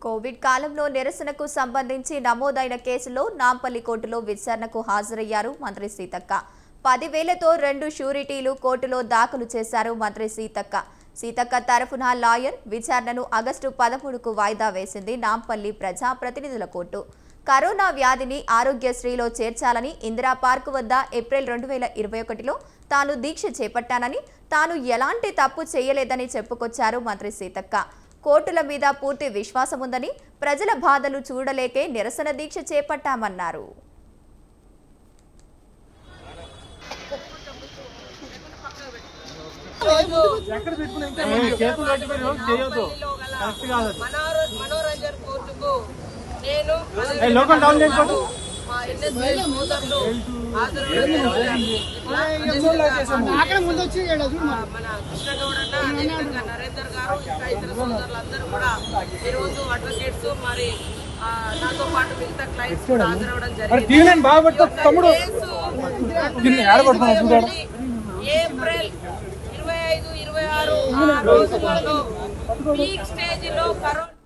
Covid కాలంలో నిరసనకు సంబంధించి నమోదైన కేసులో నాంపల్లి కోర్టులో విచారణకు హాజరయ్యారు మంత్రి సీతక్క. 10,000తో 2 షూరిటీలు కోర్టులో దాఖలు చేశారు మంత్రి సీతక్క. సీతక్క తరఫున లాయర్ విచారణను ఆగస్టు 13కు వాయిదా వేసింది నాంపల్లి ప్రజా ప్రతినిధుల కోర్టు. కరోనా వ్యాధిని ఆరోగ్యశ్రీలో చేర్చాలని ఇందిరా పార్క్ వద్ద ఏప్రిల్ 2021లో తాను దీక్ష చేపట్టానని, తాను ఎలాంటి తప్పు చేయలేదని చెప్పుకొచ్చారు మంత్రి సీతక్క. కోర్టుల మీద పూర్తి విశ్వాసం ఉందని, ప్రజల బాధలు చూడలేకే నిరసన దీక్ష చేపట్టామన్నారు. ముందు వచ్చి మన కృష్ణగౌడన్న అదేవిధంగా నరేందర్ గారు ఇంకా ఇతర సోదరులందరూ కూడా ఈరోజు అడ్వకేట్స్ మరి నాతో పాటు మిగతా క్లయింట్స్ కూడా హాజరవడం జరిగింది. ఏప్రిల్ 25, 26 రోజులలో పీక్ స్టేజ్ లో కరోనా